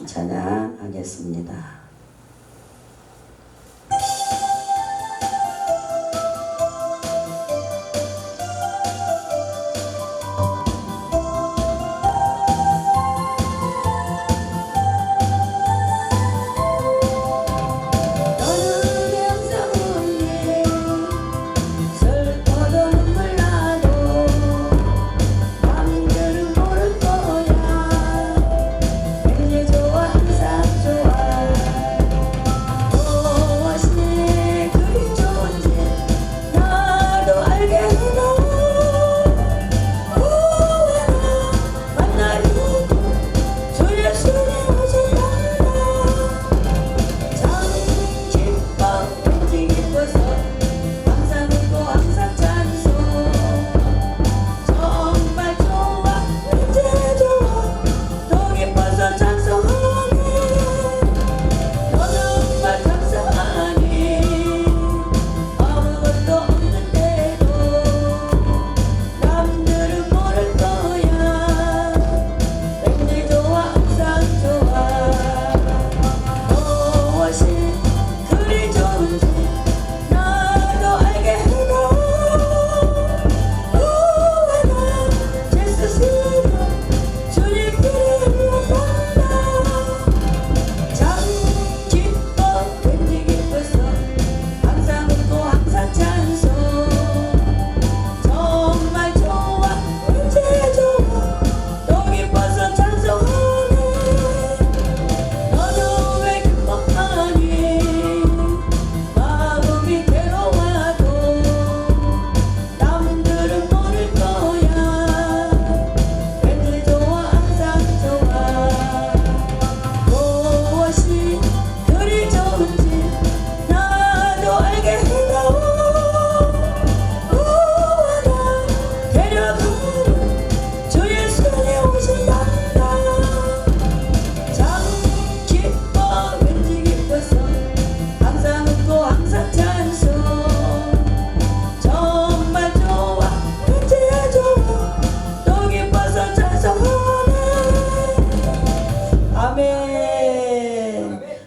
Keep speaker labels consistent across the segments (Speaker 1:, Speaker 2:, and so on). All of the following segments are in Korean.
Speaker 1: 찬양하겠습니다.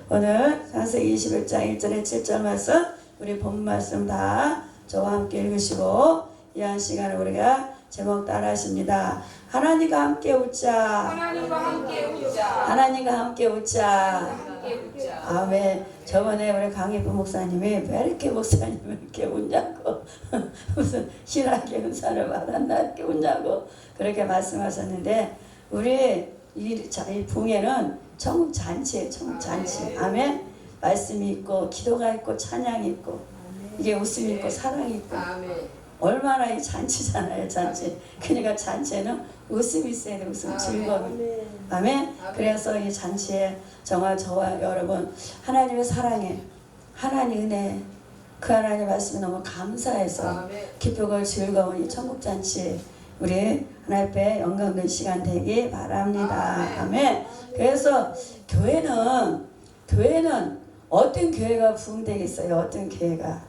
Speaker 1: 오늘 창세기 21장 1절에 7절 말씀 우리 본 말씀 다 저와 함께 읽으시고 이 한 시간을 우리가 제목 따라 하십니다. 하나님과 함께 웃자.
Speaker 2: 하나님과 함께 웃자.
Speaker 1: 하나님과 함께 웃자.
Speaker 2: 함께 웃자.
Speaker 1: 아멘. 저번에 우리 강희부 목사님이 왜 이렇게 목사님이 이렇게 웃냐고 무슨 신학의 은사를 받았나 이렇게 웃냐고 그렇게 말씀하셨는데 우리 이 붕에는 천국 잔치예요. 천국 잔치. 아멘. 말씀이 있고 기도가 있고 찬양이 있고 이게 웃음이 있고 사랑이 있고 얼마나 이 잔치잖아요. 잔치. 그러니까 잔치에는 웃음이 있어야 돼요. 웃음, 즐거움. 아멘. 그래서 이 잔치에 정말 저와 여러분 하나님의 사랑에 하나님 은혜 그 하나님의 말씀에 너무 감사해서 기쁘고 즐거운 이 천국 잔치 우리 하나님 앞에 영광된 시간 되기 바랍니다. 아멘. 그래서 교회는 어떤 교회가 부흥되겠어요? 어떤 교회가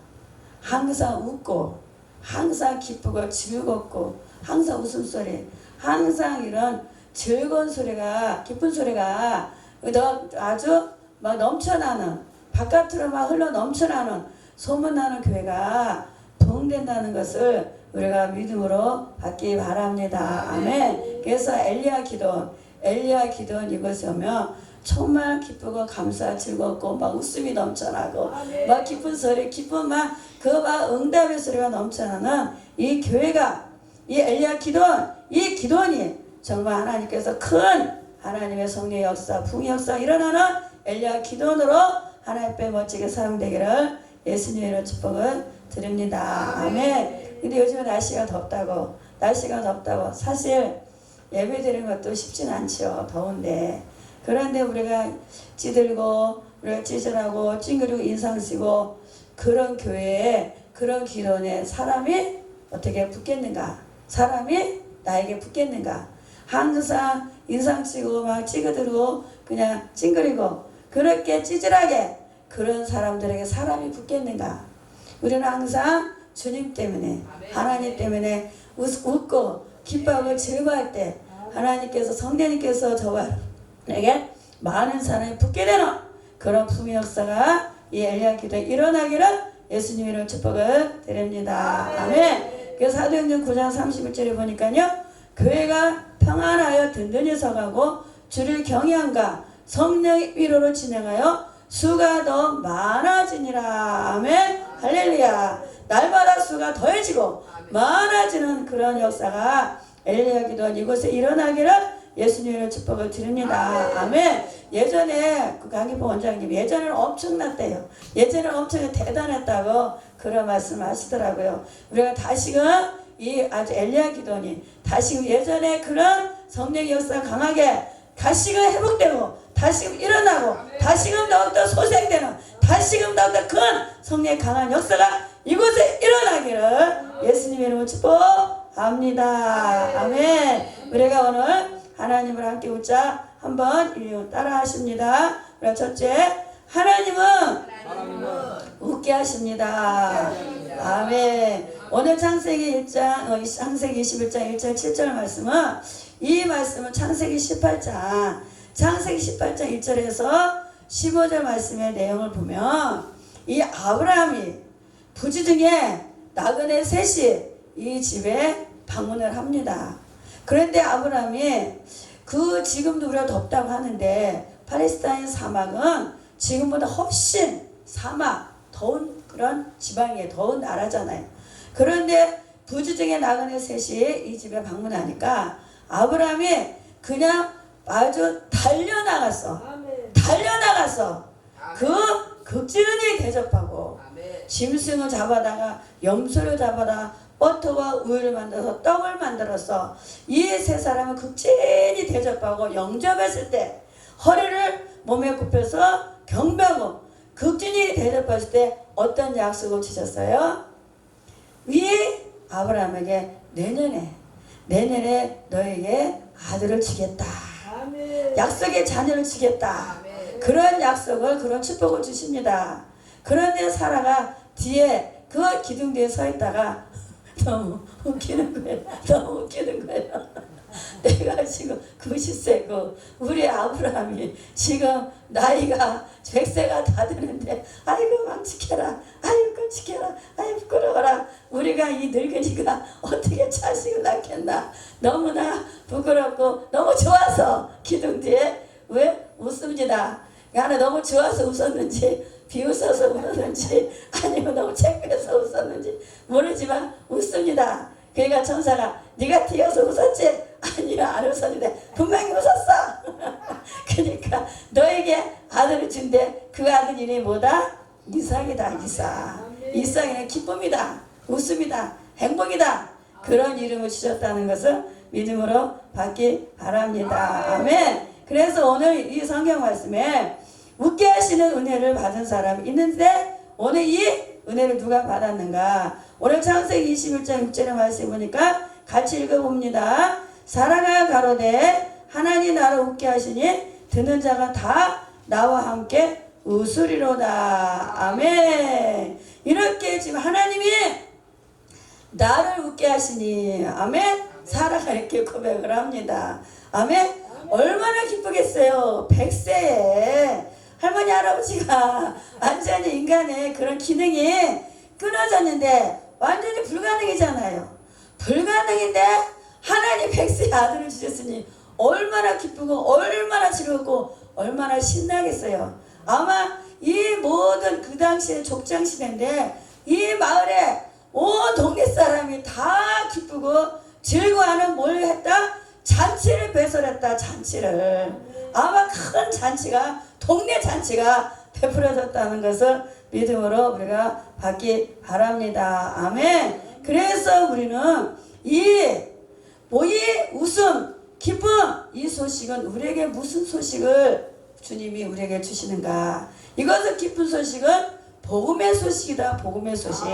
Speaker 1: 항상 웃고 항상 기쁘고 즐겁고 항상 웃음소리 항상 이런 즐거운 소리가 기쁜 소리가 아주 막 넘쳐나는 바깥으로 막 흘러 넘쳐나는 소문나는 교회가 부흥된다는 것을 우리가 믿음으로 받기 바랍니다. 아멘. 그래서 엘리야 기도원 이곳에 오면 정말 기쁘고 감사 즐겁고 막 웃음이 넘쳐나고 막 기쁜 소리 기쁜 막 응답의 소리가 넘쳐나는 이 교회가 이 엘리야 기도원 이 기도원이 정말 하나님께서 큰 하나님의 성령의 역사 부흥의 역사 일어나는 엘리야 기도원으로 하나님 앞에 멋지게 사용되기를 예수님의 축복을 드립니다. 아멘. 근데 요즘에 날씨가 덥다고 사실 예배 드리는 것도 쉽진 않죠. 더운데 그런데 우리가 찌들고 우리가 찌질하고 찡그리고 인상 쓰고 그런 교회에 그런 기도에 사람이 어떻게 붙겠는가? 사람이 나에게 붙겠는가? 항상 인상 쓰고 막 찌그들고 그냥 찡그리고 그렇게 찌질하게 그런 사람들에게 사람이 붙겠는가? 우리는 항상 주님 때문에 하나님 때문에 웃고 기뻐하고 즐거워할 때 하나님께서 성령님께서 저에게 많은 사람이 붙게 되는 그런 품의 역사가 이 엘리야 기도에 일어나기를 예수님 이름으로 축복을 드립니다. 아멘. 그래서 사도행전 9장 31절에 보니까요. 교회가 평안하여 든든히 서가고 주를 경외함과 성령의 위로로 진행하여 수가 더 많아지니라. 아멘. 할렐루야. 날마다 수가 더해지고 많아지는 그런 역사가 엘리야 기도원 이곳에 일어나기를 예수님의 축복을 드립니다. 아멘. 예전에 그 강기포 원장님 예전에는 엄청났대요. 예전에는 엄청 대단했다고 그런 말씀을 하시더라고요. 우리가 다시금 이 아주 엘리야 기도원이 다시금 예전에 그런 성령의 역사가 강하게 다시금 회복되고 다시금 일어나고 다시금 더욱더 소생되는 다시금 더욱더 큰 성령의 강한 역사가 이곳에 일어나기를 예수님의 이름으로 축복합니다. 아멘. 우리가 오늘 하나님을 함께 웃자 한번 따라 하십니다. 우리 첫째, 하나님은 웃게 하십니다. 아멘. 오늘 창세기 1장, 창세기 21장 1절 7절 말씀은 이 말씀은 창세기 18장 1절에서 15절 말씀의 내용을 보면 이 아브라함이 부지 중에 나그네 셋이 이 집에 방문을 합니다. 그런데 아브라함이 지금도 우리가 덥다고 하는데 팔레스타인 사막은 지금보다 훨씬 사막 더운 그런 지방이에요. 더운 나라잖아요. 그런데 부지 중에 나그네 셋이 이 집에 방문하니까 아브라함이 그냥 아주 달려나갔어. 그 극진히 대접하고 짐승을 잡아다가 염소를 잡아다가 버터와 우유를 만들어서 떡을 만들어서 이 세 사람을 극진히 대접하고 영접했을 때 허리를 몸에 굽혀서 경배하고 극진히 대접했을 때 어떤 약속을 주셨어요? 이 아브라함에게 내년에 너에게 아들을 주겠다. 약속의 자녀를 주겠다. 그런 약속을 그런 축복을 주십니다. 그런데 사라가 뒤에 그 기둥 뒤에 서 있다가 너무 웃기는 거예요. 내가 지금 90세고 우리 아브라함이 지금 나이가 100세가 다 되는데 아이고 망치켜라, 아이고 끔찍해라, 아이고 부끄러워라. 우리가 이 늙은이가 어떻게 자식을 낳겠나. 너무나 부끄럽고 너무 좋아서 기둥 뒤에 왜 웃습니다. 나는 너무 좋아서 웃었는지 비웃어서 웃었는지 아니면 너무 창피해서 웃었는지 모르지만 웃습니다. 그러니까 천사가 네가 뛰어서 웃었지? 아니요, 안 웃었는데 분명히 웃었어. 그러니까 너에게 아들을 준대. 그 아들 이름이 뭐다? 이삭이다. 이삭이는 기쁨이다, 웃음이다, 행복이다. 그런 이름을 주셨다는 것을 믿음으로 받기 바랍니다. 아멘. 그래서 오늘 이 성경 말씀에 웃게 하시는 은혜를 받은 사람이 있는데 오늘 이 은혜를 누가 받았는가? 오늘 창세기 21장 6절의 말씀 보니까 같이 읽어봅니다. 사라가 가로되 하나님 나를 웃게 하시니 듣는 자가 다 나와 함께 웃으리로다. 아멘. 이렇게 지금 하나님이 나를 웃게 하시니 아멘. 사라가 이렇게 고백을 합니다. 아멘. 얼마나 기쁘겠어요. 100세에 할머니 할아버지가 완전히 인간의 그런 기능이 끊어졌는데 완전히 불가능이잖아요. 불가능인데 하나님 100세의 아들을 주셨으니 얼마나 기쁘고 얼마나 즐겁고 얼마나 신나겠어요. 아마 이 모든 그 당시의 족장시대인데 이 마을에 온 동네 사람이 다 기쁘고 즐거워하는 뭘 했다? 잔치를 배설했다. 잔치를. 아마 큰 잔치가 동네 잔치가 베풀어졌다는 것을 믿음으로 우리가 받기 바랍니다. 아멘. 그래서 우리는 이 웃음, 기쁨, 이 소식은 우리에게 무슨 소식을 주님이 우리에게 주시는가? 이것은 기쁜 소식은 복음의 소식이다. 복음의 소식.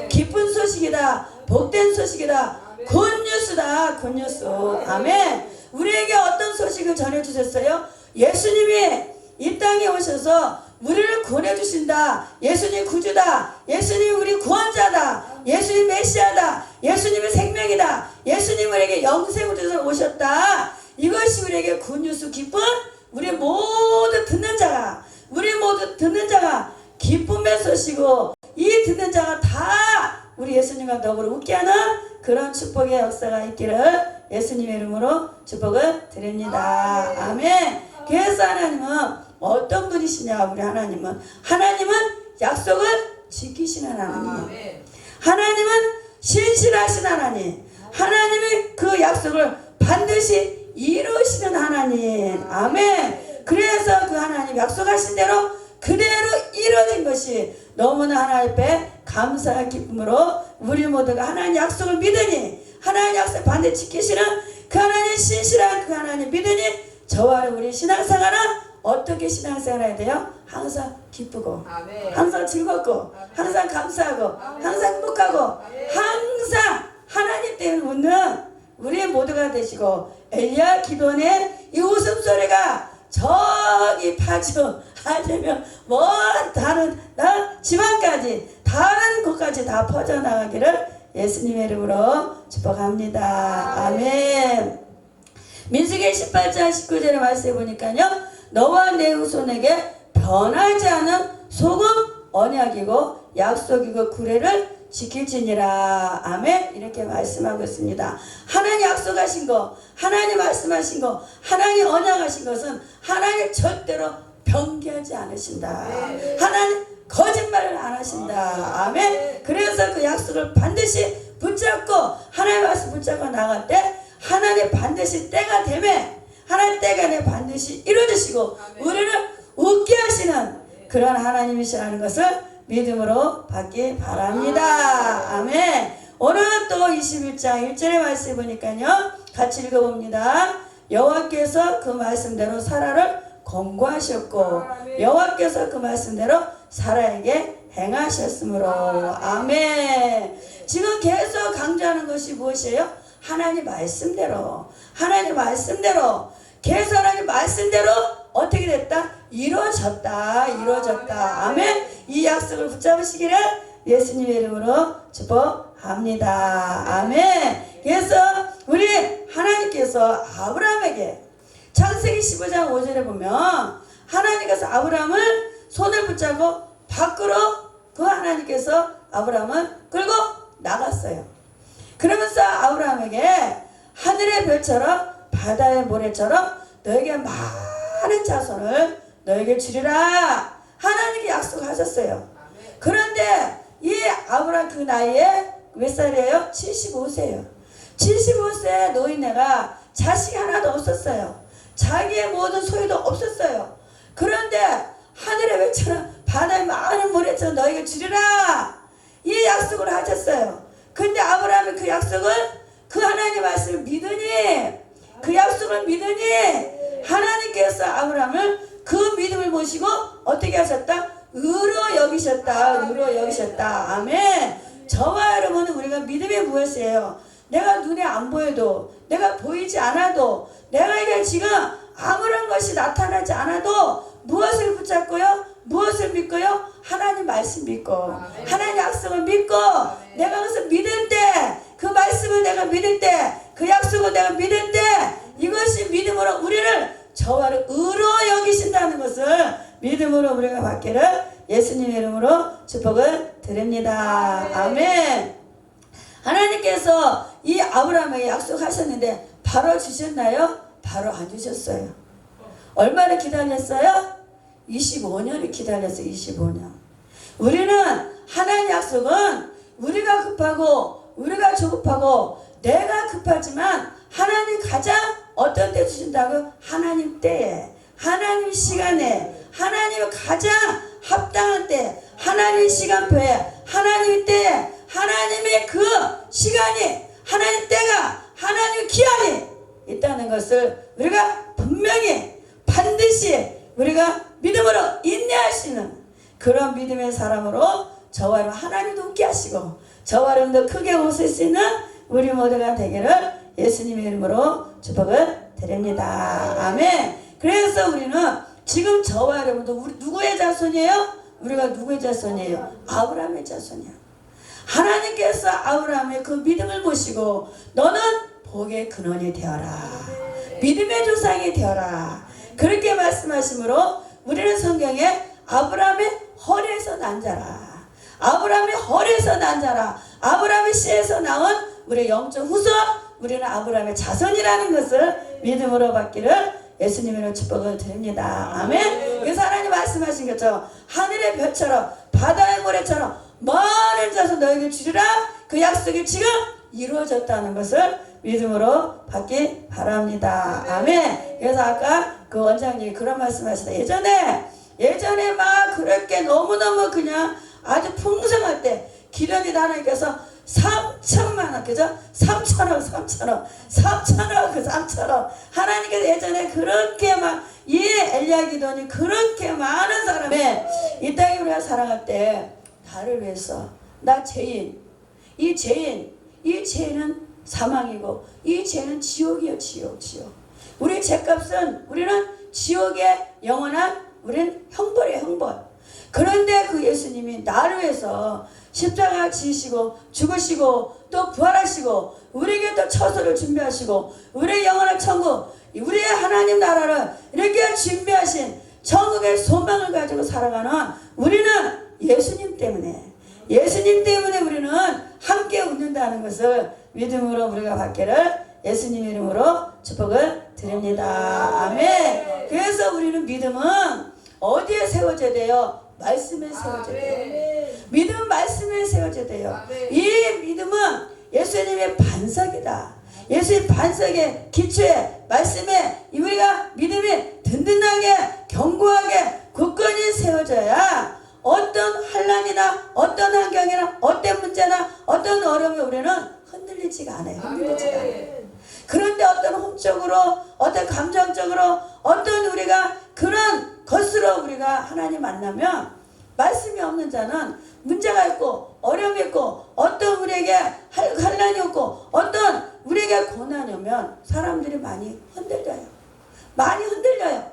Speaker 1: 기쁜 소식이다. 복된 소식이다. 굿뉴스다. 굿뉴스. 아멘. 우리에게 어떤 소식을 전해주셨어요? 예수님이 이 땅에 오셔서 우리를 구원해주신다. 예수님 구주다. 예수님 우리 구원자다. 예수님 메시아다. 예수님의 생명이다. 예수님 우리에게 영생을 주셔서 오셨다. 이것이 우리에게 굿뉴스 기쁜 우리 모두 듣는 자가 기쁨의 소식이고 이 듣는 자가 다 우리 예수님과 더불어 웃게 하는 그런 축복의 역사가 있기를 예수님의 이름으로 축복을 드립니다. 아멘. 그래서 하나님은 어떤 분이시냐? 우리 하나님은 약속을 지키시는 하나님이에요. 하나님은 신실하신 하나님. 하나님이 그 약속을 반드시 이루시는 하나님. 아멘. 그래서 그 하나님 약속하신 대로 그대로 이루어진 것이 너무나 하나님 앞에 감사와 기쁨으로 우리 모두가 하나님 약속을 믿으니 하나님 약속 반드시 지키시는 그 하나님 신실한 그 하나님 믿으니 저와 우리 신앙생활은 어떻게 신앙생활 해야 돼요? 항상 기쁘고 항상 즐겁고 항상 감사하고 항상 행복하고 항상 하나님 때문에 웃는 우리 모두가 되시고 엘리야 기도원의 이 웃음소리가 저기 파주 아니면 먼 다른 지방까지 다른 곳까지 다 퍼져나가기를 예수님의 이름으로 축복합니다. 아멘. 민수기 18장 19절의 말씀에 보니까요. 너와 내 후손에게 변하지 않은 소금 언약이고 약속이고 구례를 지킬지니라. 아멘. 이렇게 말씀하고 있습니다. 하나님 약속하신 거, 하나님 말씀하신 거, 하나님 언약하신 것은 하나님 절대로 변개하지 않으신다. 하나님 거짓말을 안 하신다. 아멘. 그래서 그 약속을 반드시 붙잡고 하나님 말씀 붙잡고 나갈 때 하나님 반드시 때가 되면 하나님 때가 되면 반드시 이루어지시고 우리를 웃게 하시는 그런 하나님이시라는 것을 믿음으로 받기 바랍니다. 아멘. 오늘은 또 21장 1절의 말씀 보니까요. 같이 읽어봅니다. 여호와께서 그 말씀대로 사라를 권고하셨고 여호와께서 그 말씀대로 사라에게 행하셨으므로. 아멘. 지금 계속 강조하는 것이 무엇이에요? 하나님 말씀대로 계속 하나님 말씀대로 어떻게 됐다? 이루어졌다. 아멘. 이 약속을 붙잡으시기를 예수님의 이름으로 축복합니다. 아멘. 그래서 우리 하나님께서 아브라함에게 창세기 15장 5절에 보면 하나님께서 아브라함을 손을 붙잡고 밖으로 그 하나님께서 아브라함을 끌고 나갔어요. 그러면서 아브라함에게 하늘의 별처럼 바다의 모래처럼 너에게 많은 자손을 너에게 주리라 하나님께 약속하셨어요. 그런데 이 아브라함 그 나이에 몇 살이에요? 75세예요. 75세 노인네가 자식이 하나도 없었어요. 자기의 모든 소유도 없었어요. 그런데 하늘의 별처럼 바다의 많은 모래처럼 너에게 주리라 이 약속을 하셨어요. 근데 아브라함이 그 약속을 그 하나님의 말씀을 믿으니 그 약속을 믿으니 하나님께서 아브라함을 그 믿음을 보시고 어떻게 하셨다? 의로 여기셨다. 아멘. 저와 여러분은 우리가 믿음이 무엇이에요? 내가 눈에 안 보여도 내가 보이지 않아도 내가 이게 지금 아무런 것이 나타나지 않아도 무엇을 붙잡고요? 무엇을 믿고요? 하나님 말씀 믿고 하나님 약속을 믿고 내가 그것을 믿을 때 그 말씀을 내가 믿을 때 그 약속을 내가 믿을 때 이것이 믿음으로 우리를 저와를 의로 여기신다는 것을 믿음으로 우리가 받기를 예수님의 이름으로 축복을 드립니다. 아멘. 하나님께서 이 아브라함에게 약속하셨는데 바로 주셨나요? 바로 안 주셨어요. 얼마나 기다렸어요? 25년을 기다렸어요. 25년. 우리는 하나님 약속은 우리가 급하고 우리가 조급하고 내가 급하지만 하나님 가장 어떤 때 주신다고? 하나님 때에 하나님 시간에 하나님 가장 합당한 때 하나님 시간표에 하나님 때에 하나님의 그 시간이 하나님 때가 하나님 기한이 있다는 것을 우리가 분명히 반드시 우리가 믿음으로 인내할 수 있는 그런 믿음의 사람으로 저와 여러분 하나님도 웃게 하시고 저와 여러분도 크게 웃을 수 있는 우리 모두가 되기를 예수님의 이름으로 축복을 드립니다. 아멘. 그래서 우리는 지금 저와 여러분도 우리 누구의 자손이에요? 우리가 누구의 자손이에요? 아브라함의 자손이야. 하나님께서 아브라함의 그 믿음을 보시고 너는 복의 근원이 되어라. 믿음의 조상이 되어라. 그렇게 말씀하시므로 우리는 성경에 아브라함의 허리에서 난 자라. 아브라함의 허리에서 난 자라. 아브라함의 씨에서 나온 우리의 영적 후손, 우리는 아브라함의 자손이라는 것을 믿음으로 받기를 예수님으로 축복을 드립니다. 아멘. 그래서 하나님 말씀하신 것처럼 하늘의 별처럼 바다의 모래처럼 많은 자손 너에게 주리라. 그 약속이 지금 이루어졌다는 것을 믿음으로 받기 바랍니다. 아멘. 그래서 아까 그 원장님이 그런 말씀하시다. 예전에 막 그렇게 너무너무 그냥 아주 풍성할 때 기련이 하나님께서 3천만 원, 그죠? 3천억 하나님께서 예전에 그렇게 막 엘리야 기도니 그렇게 많은 사람의 이 땅에 우리가 살아갈 때 나를 위해서 나 죄인, 이 죄인은 사망이고 이 죄는 지옥이요. 지옥. 우리 죄값은 우리는 지옥의 영원한 우리는 형벌이에요. 형벌. 그런데 그 예수님이 나를 위해서 십자가 지시고 죽으시고 또 부활하시고 우리에게 또 처소를 준비하시고 우리의 영원한 천국, 우리의 하나님 나라를 이렇게 준비하신 천국의 소망을 가지고 살아가는 우리는 예수님 때문에 우리는 함께 웃는다는 것을 믿음으로 우리가 받기를 예수님 이름으로 축복을 드립니다. 아멘. 그래서 우리는 믿음은 어디에 세워져야 돼요? 말씀에 세워져야 돼요. 믿음은 말씀에 세워져야 돼요. 이 믿음은 예수님의 반석이다. 예수의 반석의 기초에 말씀에 우리가 믿음이 든든하게 견고하게 굳건히 세워져야 어떤 환난이나 어떤 환경이나 어떤 문제나 어떤 어려움에 우리는 흔들리지가 않아요. 그런데 어떤 hum적으로 어떤 감정적으로 어떤 우리가 그런 것으로 우리가 하나님 만나면 말씀이 없는 자는 문제가 있고 어려움이 있고 어떤 우리에게 환난이 없고 어떤 우리에게 고난이 오면 사람들이 많이 흔들려요.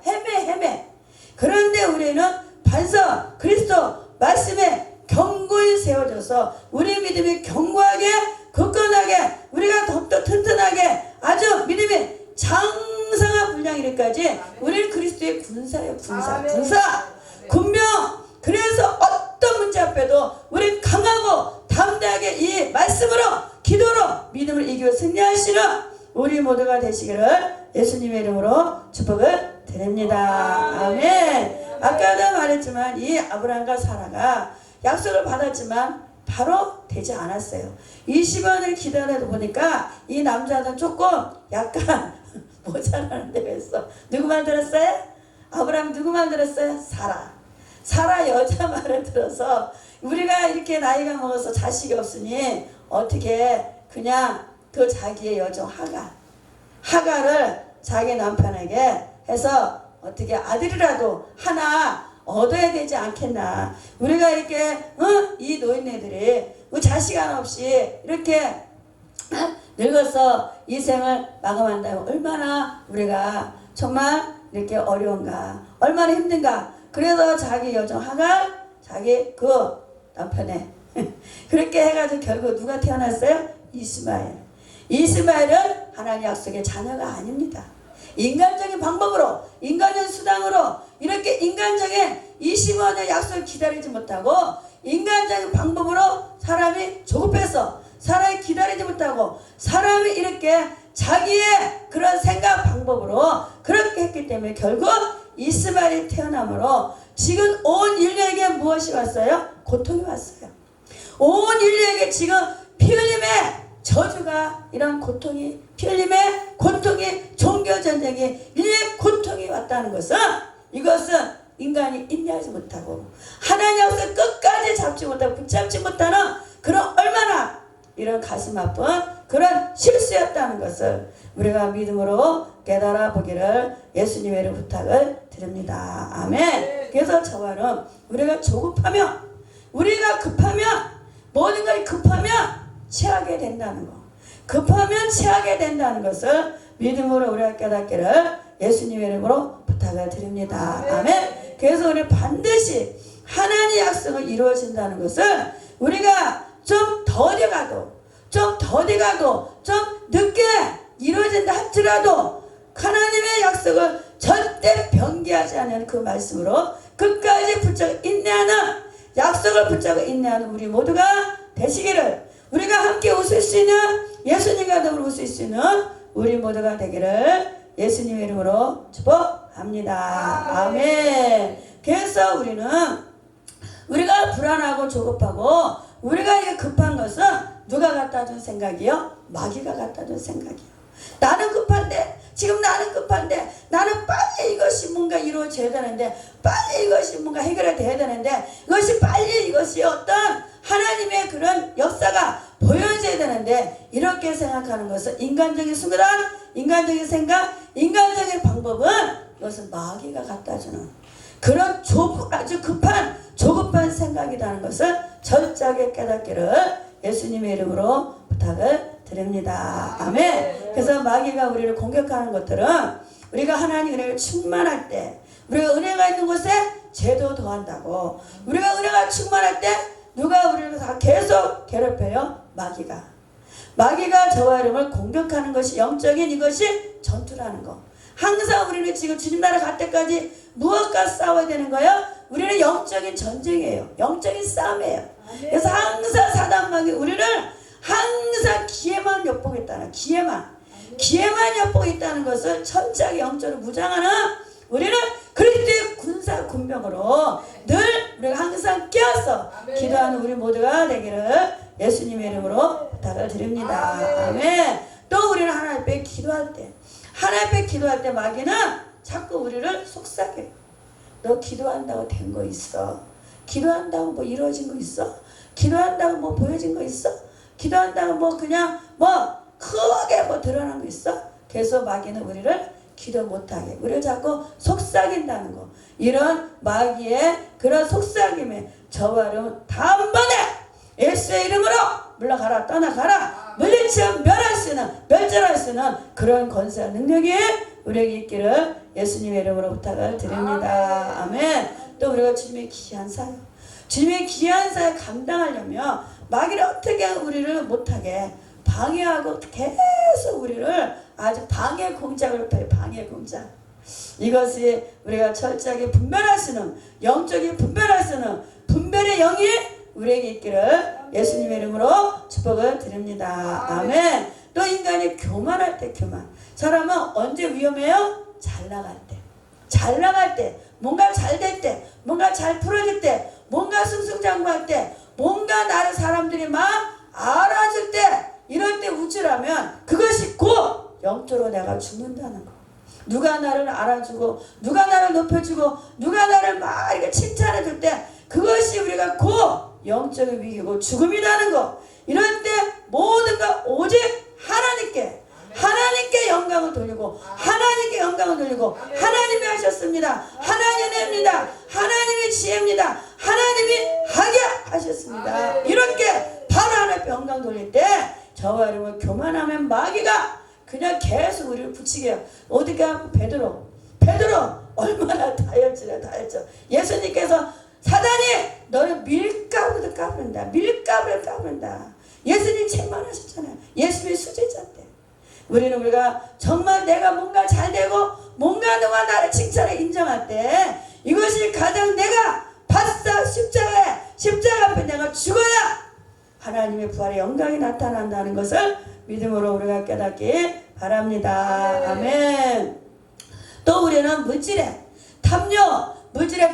Speaker 1: 헤매. 그런데 우리는 반석 그리스도 말씀에 견고히 세워져서 우리의 믿음이 견고하게 굳건하게 우리가 더욱더 튼튼하게 아주 믿음이 장성한 분량이기까지 우리는 그리스도의 군사예요. 군명. 그래서 어떤 문제 앞에도 우리 강하고 담대하게 이 말씀으로 기도로 믿음을 이기고 승리하시는 우리 모두가 되시기를 예수님의 이름으로 축복을 드립니다. 아멘. 아까도 말했지만 이 아브라함과 사라가 약속을 받았지만 바로 되지 않았어요. 20년을 기다려도 보니까 이 남자는 조금 약간 모자라는 데가 있어. 누구 말 들었어요? 아브라함 누구 말 들었어요? 사라 여자 말을 들어서 우리가 이렇게 나이가 먹어서 자식이 없으니 어떻게 그냥 그 자기의 여종 하가를 자기 남편에게 해서 어떻게 아들이라도 하나 얻어야 되지 않겠나. 우리가 이렇게 이 노인네들이 자식 하나 없이 이렇게 늙어서 이 생을 마감한다면 얼마나 우리가 정말 이렇게 어려운가, 얼마나 힘든가. 그래서 자기 여종 하갈 자기 그 남편에 그렇게 해가지고 결국 누가 태어났어요? 이스마엘은 하나님 약속의 자녀가 아닙니다. 인간적인 방법으로 인간적인 수단으로 이렇게 인간적인 20원의 약속을 기다리지 못하고 인간적인 방법으로 사람이 조급해서 사람이 기다리지 못하고 사람이 이렇게 자기의 그런 생각 방법으로 그렇게 했기 때문에 결국 이스마엘이 태어남으로 지금 온 인류에게 무엇이 왔어요? 고통이 왔어요. 온 인류에게 지금 피 흘림의 저주가 이런 고통이 피 흘림의 고통이 종교전쟁이 인류의 고통이 왔다는 것은 이것은 인간이 인내하지 못하고 하나님 약속을 끝까지 잡지 못하고 붙잡지 못하는 그런 얼마나 이런 가슴 아픈 그런 실수였다는 것을 우리가 믿음으로 깨달아 보기를 예수님의 이름 부탁을 드립니다. 아멘. 그래서 저와는 우리가 조급하면, 우리가 급하면, 모든 것이 급하면 취하게 된다는 거. 급하면 취하게 된다는 것을 믿음으로 우리가 깨닫기를 예수님의 이름으로 부탁을 드립니다. 아멘. 그래서 우리 반드시 하나님의 약속이 이루어진다는 것을 우리가 좀 더디 가도, 좀 늦게 이루어진다 할지라도 하나님의 약속을 절대 변개하지 않는 그 말씀으로 끝까지 붙잡고 인내하는, 약속을 붙잡고 인내하는 우리 모두가 되시기를, 우리가 함께 웃을 수 있는, 예수님과 더불어 웃을 수 있는 우리 모두가 되기를 예수님의 이름으로 축복합니다. 아멘. 그래서 우리가 불안하고 조급하고 우리가 이게 급한 것은 누가 갖다 준 생각이요? 마귀가 갖다 준 생각이요. 나는 급한데, 지금 나는 급한데, 나는 빨리 이것이 뭔가 이루어져야 되는데, 빨리 이것이 뭔가 해결이 돼야 되는데, 이것이 빨리 이것이 어떤 하나님의 그런 역사가 보여져야 되는데, 이렇게 생각하는 것은 인간적인 수단, 인간적인 생각, 인간적인 방법은 이것은 마귀가 갖다 주는 그런 아주 급한 조급한 생각이라는 것을 철저하게 깨닫기를 예수님의 이름으로 부탁을 드립니다. 아멘. 그래서 마귀가 우리를 공격하는 것들은 우리가 하나님 은혜를 충만할 때, 우리가 은혜가 있는 곳에 죄도 더한다고, 우리가 은혜가 충만할 때 누가 우리를 다 계속 괴롭혀요? 마귀가 저와 여러분을 공격하는 것이 영적인 이것이 전투라는 거. 항상 우리는 지금 주님 나라 갈 때까지 무엇과 싸워야 되는 거예요? 우리는 영적인 전쟁이에요. 영적인 싸움이에요. 그래서 항상 사단마귀 우리를 항상 기회만 엿보겠다는, 기회만 엿보고 있다는 것을 철저하게 영적으로 무장하는 우리는 그리스도의 군사 군병으로 늘 우리가 항상 깨어서 기도하는 우리 모두가 되기를 예수님의 이름으로 부탁을 드립니다. 아멘. 또 우리는 하나님 앞에 기도할 때 마귀는 자꾸 우리를 속삭여요. 너 기도한다고 된 거 있어? 기도한다고 뭐 이루어진 거 있어? 기도한다고 뭐 보여진 거 있어? 기도한다고 뭐 그냥 뭐 크게 뭐 드러난 거 있어? 그래서 마귀는 우리를 기도 못하게, 우리를 자꾸 속삭인다는 거. 이런 마귀의 그런 속삭임에 저와 여러분 다음번에 예수의 이름으로 물러가라, 떠나가라, 물리쳐 멸절할 수 있는 그런 권세와 능력이 우리에게 있기를 예수님의 이름으로 부탁을 드립니다. 아멘. 또 우리가 주님의 귀한 사역 감당하려면 마귀를 어떻게 우리를 못하게 방해하고 계속 우리를 아주 방해 공작을 펴요. 방해 공작. 이것이 우리가 철저하게 분별할 수 있는, 영적인 분별할 수 있는 분별의 영이 우리에게 있기를 예수님의 이름으로 축복을 드립니다. 아멘. 또 인간이 교만할 때, 사람은 언제 위험해요? 잘 나갈 때, 뭔가 잘 될 때, 뭔가 잘 풀어질 때, 뭔가 승승장구할 때, 뭔가 나를 사람들이 막 알아줄 때, 이럴 때 우쭐하면 그것이 곧 영적으로 내가 죽는다는 거. 누가 나를 알아주고, 누가 나를 높여주고, 누가 나를 막 이렇게 칭찬해줄 때, 그것이 우리가 곧 영적인 위기고 죽음이라는 거. 이럴 때 모든 것 오직 하나님께 영광을 돌리고, 하나님이 하셨습니다. 하나님입니다. 하나님의 지혜입니다. 하나님이 하게 하셨습니다. 이렇게 바로 하나님께 영광 돌릴 때 저와 여러분 교만하면 마귀가 그냥 계속 우리를 붙이게 해요. 어디가 베드로 얼마나 다혈질이야. 예수님께서 사단이 너를 밀가루를 까부른다. 예수님 책망하셨잖아요. 예수님의 수제자인데 우리가 정말 내가 뭔가 잘 되고 뭔가 누가 나를 칭찬해 인정할 때 이것이 가장 내가 바싹 십자가 앞에 내가 죽어야 하나님의 부활의 영광이 나타난다는 것을 믿음으로 우리가 깨닫기 바랍니다. 아멘. 또 우리는 물질의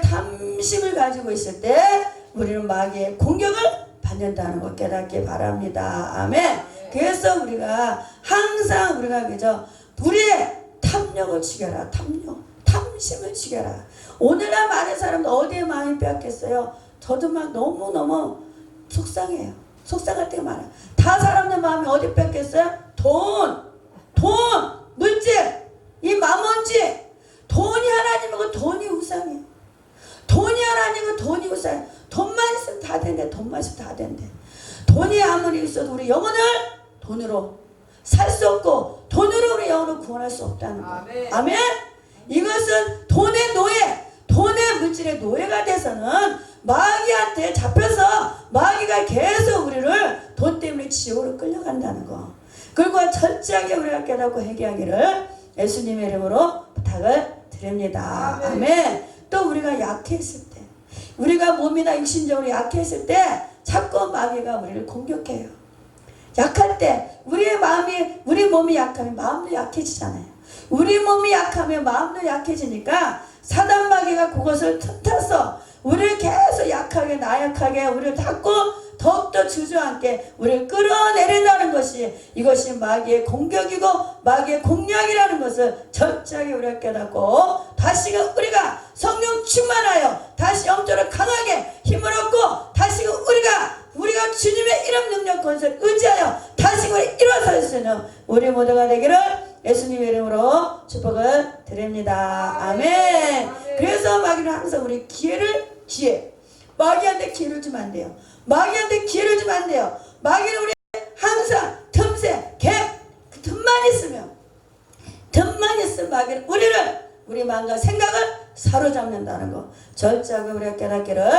Speaker 1: 탐심을 가지고 있을 때 우리는 마귀의 공격을 받는다는 것 깨닫기 바랍니다. 아멘. 그래서 우리가 항상 그저 우리의 탐욕을 죽여라. 탐심을 죽여라. 오늘날 많은 사람들 어디에 마음이 빼앗겼어요? 저도 막 너무너무 속상해요. 속상할 때가 많아요. 다 사람들 마음이 어디 뺏겼어요? 돈, 물질, 이 마몬지. 돈이 하나님이고 돈이 우상이에요. 돈이 하나님은 돈이고 돈만 있으면 다 된대. 돈만 있으면 다 된대. 돈이 아무리 있어도 우리 영혼을 돈으로 살 수 없고 돈으로 우리 영혼을 구원할 수 없다는 거.
Speaker 2: 아멘.
Speaker 1: 아멘. 이것은 돈의 노예, 돈의 물질의 노예가 돼서는 마귀한테 잡혀서 마귀가 계속 우리를 돈 때문에 지옥으로 끌려간다는 거. 그리고 철저하게 우리가 깨닫고 회개하기를 예수님의 이름으로 부탁을 드립니다. 아멘. 또 우리가 약했을 때, 우리가 몸이나 육신적으로 약했을 때 자꾸 마귀가 우리를 공격해요. 약할 때 우리 몸이 약하면 마음도 약해지잖아요. 우리 몸이 약하면 마음도 약해지니까 사단 마귀가 그것을 틈타서 우리를 계속 약하게 나약하게 우리를 자꾸 더욱더 주저앉게 우리를 끌어내린다는 것이 이것이 마귀의 공격이고 마귀의 공략이라는 것을 철저하게 우리가 깨닫고 다시금 우리가 성령 충만하여 다시 영적으로 강하게 힘을 얻고 다시금 우리가 주님의 이름 능력 권세를 의지하여 다시 우리 일어설 수 있는 우리 모두가 되기를 예수님의 이름으로 축복을 드립니다. 아멘. 그래서 마귀는 항상 우리 기회 마귀한테 기회를 주면 안 돼요. 마귀한테 기회를 주면 안 돼요. 마귀는 우리 항상 틈새 그 틈만 있으면 마귀는 우리 마음과 생각을 사로잡는다는 거 철저하게 우리가 깨닫기를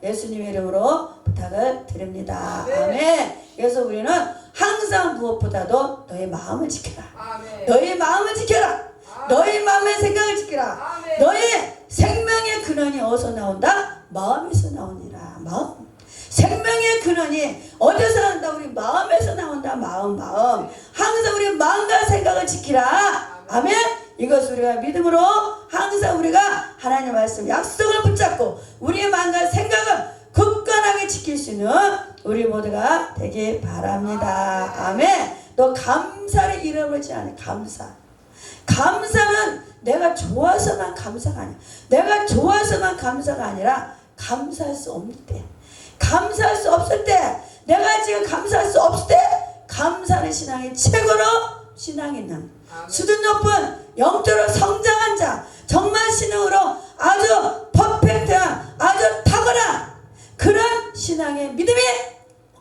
Speaker 1: 예수님의 이름으로 부탁을 드립니다. 아멘. 그래서 우리는 항상 무엇보다도 너의 마음을 지켜라.
Speaker 2: 아멘.
Speaker 1: 너의 마음을 지켜라. 너의 마음의 생각을 지켜라.
Speaker 2: 아멘.
Speaker 1: 너의 생명의 근원이 어디서 나온다? 마음에서 나오니라. 마음. 생명의 근원이 어디서 나온다? 우리 마음에서 나온다. 마음. 항상 우리 마음과 생각을 지키라. 아멘. 이것 우리가 믿음으로 항상 우리가 하나님의 말씀 약속을 붙잡고 우리의 마음과 생각을 굳건하게 지킬 수 있는 우리 모두가 되길 바랍니다. 아멘. 또 감사를 잃어버리지 않아요. 감사는 내가 좋아서만 감사가 아니야. 내가 좋아서만 감사가 아니라 감사할 수 없을 때, 감사할 수 없을 때, 내가 지금 감사할 수 없을 때 감사하는 신앙이 최고로 신앙 있는 수준 높은 영적으로 성장한 자, 정말 신앙으로 아주 퍼펙트한 아주 탁월한 그런 신앙의 믿음이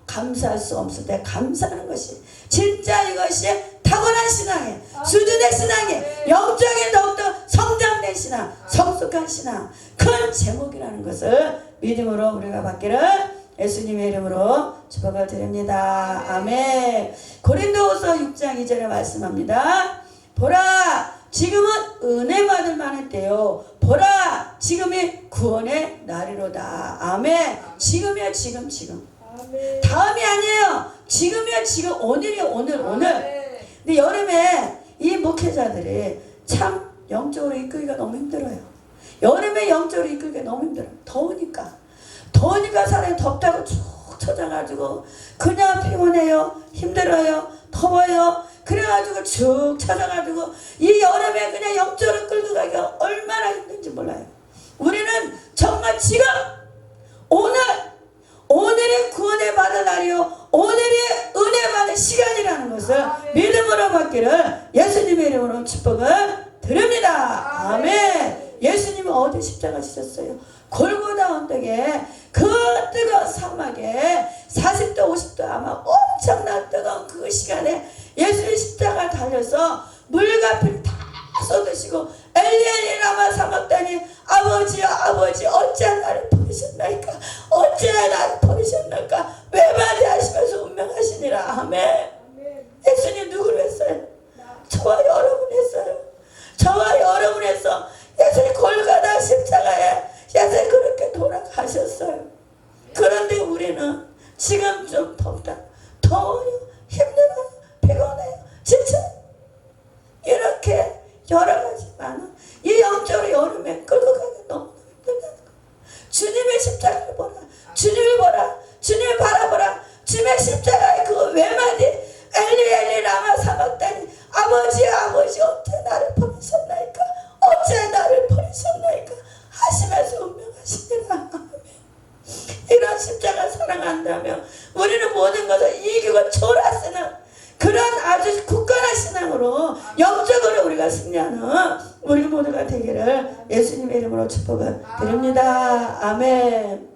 Speaker 1: 감사할 수 없을 때 감사하는 것이 진짜 이것이 탁월한 신앙의 수준의 신앙의 영적인 더욱더 성장된 신앙, 성숙한 신앙, 큰 제목이라는 것을 믿음으로 우리가 받기를 예수님의 이름으로 축복을 드립니다. 아멘. 고린도후서 6장 2절에 말씀합니다. 보라, 지금은 은혜 받을 만한 때요. 보라, 지금이 구원의 날이로다. 아멘. 지금이야, 지금. 다음이 아니에요. 지금이야, 지금. 오늘이야, 오늘. 근데 여름에 이 목회자들이 참 영적으로 이끌기가 너무 힘들어요. 여름에 영적으로 이끌기가 너무 힘들어요. 더우니까 사람이 덥다고 쭉 쳐져가지고 그냥 피곤해요. 힘들어요. 더워요. 그래가지고 쭉 쳐져가지고 이 여름에 그냥 영적으로 끌고 가기가 얼마나 힘든지 몰라요. 우리는 정말 지금 오늘이 구원의 받은 날이요. 오늘이 은혜 받은 시간이라는 것을 믿음으로 받기를 예수님의 이름으로 축복을 드립니다. 아멘. 예수님은 어디 십자가 지셨어요? 골고다 언덕에 그 뜨거운 사막에 40도 50도 아마 엄청난 뜨거운 그 시간에 예수님 십자가 달려서 물과 피를 다 쏟으시고 엘리 라마 사막다니 아버지 어찌 나를 버리셨나이까 어찌나 나를 버리셨나이까 외마디 하시면서 운명하시니라. 아멘. 예수님 누구를 했어요? 저와 여러분 했어요. 저와 여러분 해서 예수님 골고다 십자가에 예수님 그렇게 돌아가셨어요. 그런데 우리는 지금 좀 덥다, 더워요, 힘들어요, 피곤해요, 지쳐요. 이렇게 여러 가지 많은 이 영적으로 여름에 끌고 가기 너무 힘들다는 거. 주님의 십자가를 보라. 주님을 보라. 주님을 바라보라. 주님의 십자가의 그 외마디 엘리 라마 사막다니 아버지 어째 나를 버리셨나이까 어째 나를 버리셨나이까 하시면서 운명하시니라. 이런 십자가 사랑한다면 우리는 모든 것을 이기고 졸았으나 그런 아주 굳건한 신앙으로 영적으로 우리가 승리하는 우리 모두가 되기를 예수님의 이름으로 축복을 드립니다. 아멘.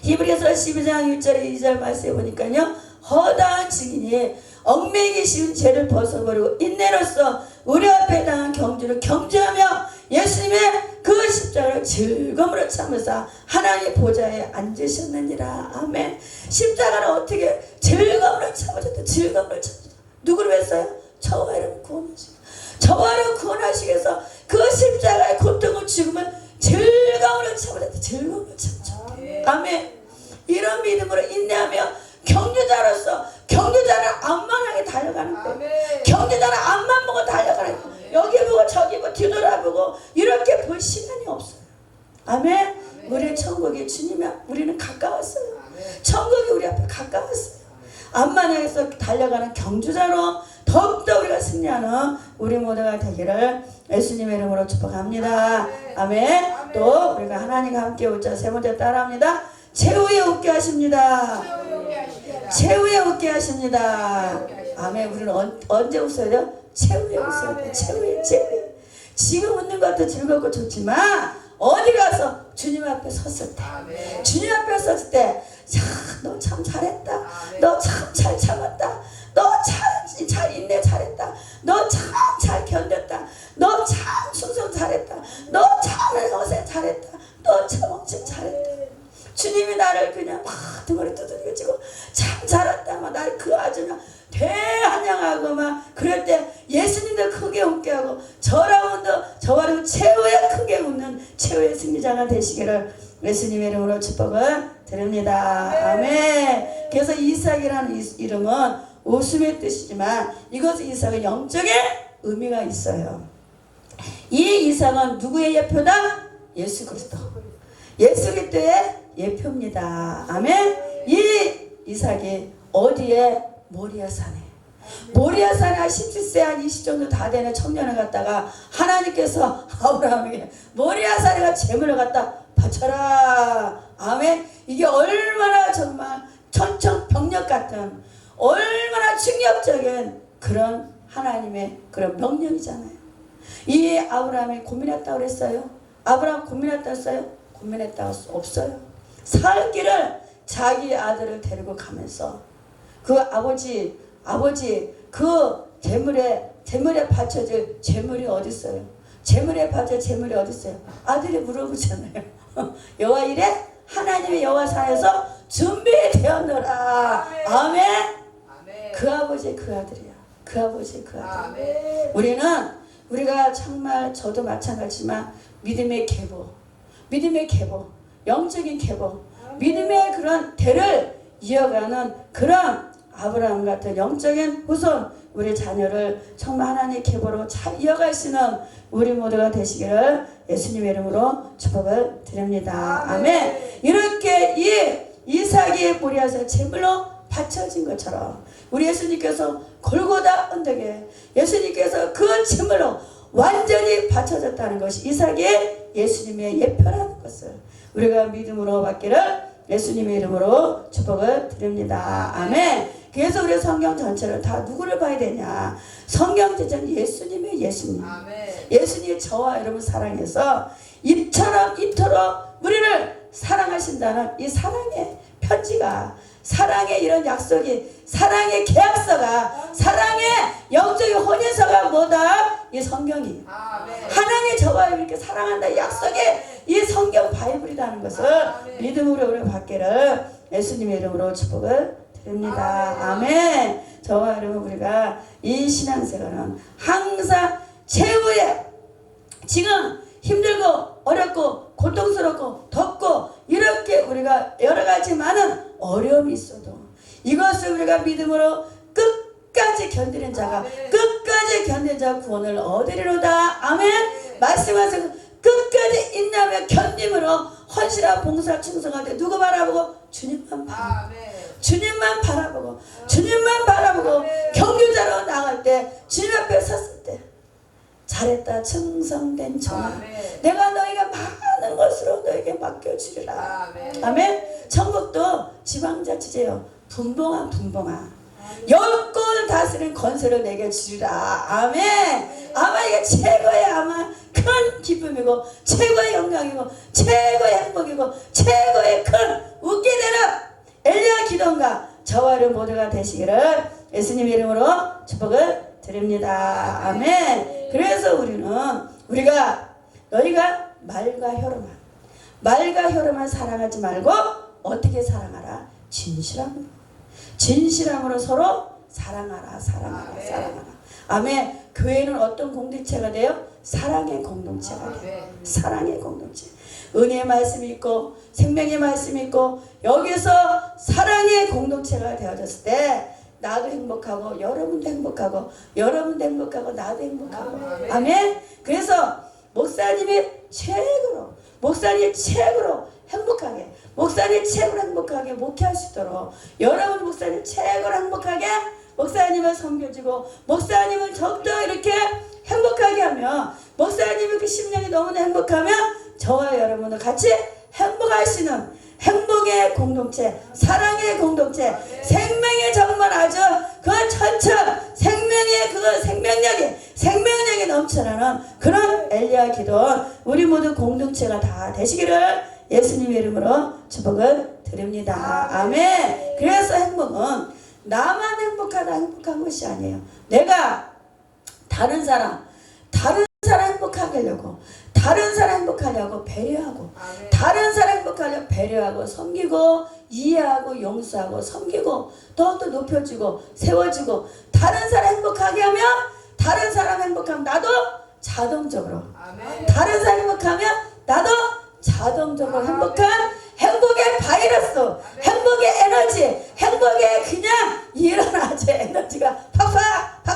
Speaker 1: 히브리서 12장 1절 2절 말씀해 보니까요, 허다한 증인이 얽매이기 쉬운 죄를 벗어버리고 인내로써 우리 앞에 당한 경주를 경주하며 예수님의 그 십자가를 즐거움으로 참으사 하나님 보좌에 앉으셨느니라. 아멘. 십자가를 어떻게 즐거움으로 참으셨다. 즐거움으로 참으셨다. 누구를 위해서요? 저와 여러분 구원하시기, 저와 여러분 구원하시기 위해서 그 십자가의 고통을 죽음을 즐거움으로 참으셨다. 즐거움으로 참으셨다. 아멘. 이런 믿음으로 인내하며 경주자로서 경주자를 앞만하게 달려가는 거예요. 경주자를 앞만 보고 달려가는 거예요. 여기 보고 저기 보고 뒤돌아보고 이렇게 볼 시간이 없어요. 아멘. 우리의 천국이 주님이 우리는 가까웠어요. 천국이 우리 앞에 가까웠어요. 앞만에서 달려가는 경주자로 더욱더 우리가 승리하는 우리 모두가 되기를 예수님의 이름으로 축복합니다. 아멘. 또 우리가 하나님과 함께 웃자. 세 번째 따라합니다. 최후에 웃게 하십니다. 최후에 웃게 하십니다. 아멘. 우리는 언제 웃어야 돼요? 최후에 웃어야 돼요. 최후에. 지금 웃는 것도 즐겁고 좋지만 어디 가서 주님 앞에 섰을 때, 주님 앞에 섰을 때, 너 참 잘했다. 너 참 잘 참았다. 너 잘 인내 잘했다. 너 참 잘 견뎠다. 너 참 충성 잘했다. 너 참 어세 잘했다. 너 참 엄청 잘했다. 주님이 나를 그냥 막 등을 두드리고 지고 참 잘했다. 막 나를 그 아주 막 대환영하고 막 그럴 때 예수님도 크게 웃게 하고 저와도 최후에 크게 웃는 최후의 승리자가 되시기를 예수님의 이름으로 축복을 드립니다. 아멘. 그래서 이삭이라는 이름은 웃음의 뜻이지만 이것은 이삭은 영적인 의미가 있어요. 이 이삭은 누구의 예표다? 예수 그리스도. 예수 그리스도의 예표입니다. 아멘. 이 이삭이 어디에? 모리아산에. 모리아산에 한 17세 한 20 정도 다 되는 청년을 갖다가 하나님께서 아브라함에게 모리아산에 가 재물을 갖다 바쳐라. 아멘. 이게 얼마나 정말 천청병력 같은 얼마나 충격적인 그런 하나님의 그런 명령이잖아요. 이 아브라함이 고민했다고 그랬어요? 아브라함 고민했다고 했어요? 고민했다고 없어요. 살 길을 자기 아들을 데리고 가면서 그 아버지 그 재물에 바쳐질 재물이 어디 있어요? 재물에 바쳐 재물이 어디 있어요? 아들이 물어보잖아요. 여호와 이래 하나님의 여호와 산에서 준비되었노라. 아멘. 그 아버지 그 아들이야. 그 아버지 그 아들. 우리가 정말 저도 마찬가지지만 믿음의 계보, 영적인 계보, 믿음의 그런 대를 이어가는 그런 아브라함 같은 영적인 후손, 우리 자녀를 정말 하나님의 계보로 잘 이어갈 수 있는 우리 모두가 되시기를 예수님의 이름으로 축복을 드립니다. 아멘. 이렇게 이삭이 모리아산에 제물로 바쳐진 것처럼 우리 예수님께서 골고다 언덕에 예수님께서 그 제물로 완전히 바쳐졌다는 것이 이삭의 예수님의 예표라는 것을 우리가 믿음으로 받기를 예수님의 이름으로 축복을 드립니다. 아멘. 그래서 우리 성경 전체를 다 누구를 봐야 되냐? 성경 전체는 예수님. 예수님이 저와 여러분 사랑해서 입처럼 우리를 사랑하신다는 이 사랑의 편지가, 사랑의 이런 약속이, 사랑의 계약서가, 사랑의 영적인 혼인서가 뭐다? 이 성경이. 하나님이 저와 이렇게 사랑한다 이 약속이 이 성경 바이블이라는 것을 믿음으로 우리 받기를 예수님의 이름으로 축복을 드립니다. 아멘. 저와 여러분 우리가 이 신앙생활은 항상 최후에 지금 힘들고 어렵고 고통스럽고 덥고 이렇게 우리가 여러 가지 많은 어려움이 있어도 이것을 우리가 믿음으로 끝까지 견디는 자가 끝까지 견디는 자가 구원을 얻으리로다. 아멘. 말씀하세요. 끝까지 인내하며 견딤으로 헌신한 봉사 충성할 때 누구 바라보고? 주님만 바라보고 주님만 바라보고 경유자로 나갈 때 주님 앞에 섰을 때 잘했다 충성된 종아 내가 너희가 많은 것으로 너에게 맡겨주리라. 아멘. 천국도 지방자치제요. 분봉아 영권 다스리는 권세를 내게 주리라. 아멘. 아마 이게 최고의 아마 큰 기쁨이고 최고의 영광이고 최고의 행복이고 최고의 큰 웃게 되는 엘리야 기도가 저와 여러분 모두가 되시기를 예수님 이름으로 축복을 드립니다. 아멘. 그래서 우리가 너희가 말과 혀로만 사랑하지 말고 어떻게 사랑하라? 진실함으로 서로 사랑하라. 아멘. 교회는 어떤 공동체가 돼요? 사랑의 공동체가 돼요. 사랑의 공동체. 은혜의 말씀이 있고 생명의 말씀이 있고 여기서 사랑의 공동체가 되어졌을 때 나도 행복하고 여러분도 행복하고 나도 행복하고. 아멘. 그래서 목사님이 최고로 행복하게 목회할 수 있도록 여러분 목사님 최고로 행복하게 목사님을 섬겨주고 목사님을 더욱더 이렇게 행복하게 하며 목사님의 그 심령이 너무나 행복하면 저와 여러분도 같이 행복할 수 있는 행복의 공동체, 사랑의 공동체, 생명의 정말 아주 그 천천 생명의 그 생명력이 넘쳐나는 그런 엘리야 기도원 우리 모두 공동체가 다 되시기를 예수님의 이름으로 축복을 드립니다. 아멘. 그래서 행복은 나만 행복한 것이 아니에요. 내가 다른 사람 행복하려고 배려하고 다른 사람 행복하려고 배려하고 섬기고 이해하고 용서하고 섬기고 또 높여주고 세워주고 다른 사람 행복하게 하면 다른 사람 행복하면 나도 자동적으로 다른 사람 행복하면 나도 자동적으로 행복의 바이러스, 행복의 에너지, 행복의 그냥 일어나죠. 에너지가 팍팍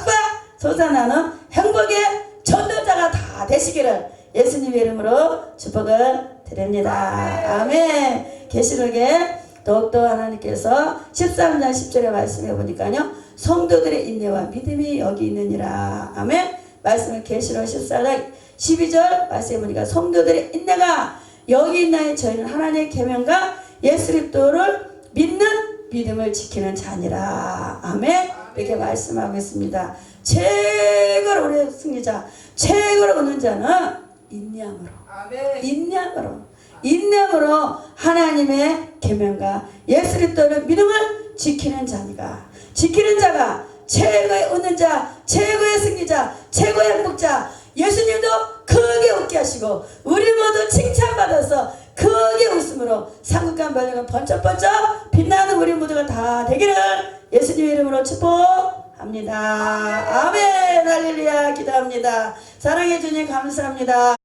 Speaker 1: 솟아나는 행복의 전도자가 다 되시기를 예수님의 이름으로 축복을 드립니다. 아멘. 계시록에 더욱더 하나님께서 13장 10절에 말씀해 보니까요. 성도들의 인내와 믿음이 여기 있느니라. 아멘. 말씀을 계시록 14장 12절 말씀해 보니까 성도들의 인내가 여기 있나니 저희는 하나님의 계명과 예수 그리스도를 믿는 믿음을 지키는 자니라. 아멘. 이렇게 말씀하고 있습니다. 최고로 우리 승리자, 최고로 얻는 자는 인내함으로 하나님의 계명과 예수 그리스도를 믿음을 지키는 자가 최고의 얻는 자, 최고의 승리자, 최고의 행복자. 예수님도 크게 웃게 하시고 우리 모두 칭찬받아서 크게 웃음으로 상급과 번영을 번쩍번쩍 빛나는 우리 모두가 다 되기를 예수님의 이름으로 축복합니다. 아멘. 할렐루야. 기도합니다. 사랑해 주님 감사합니다.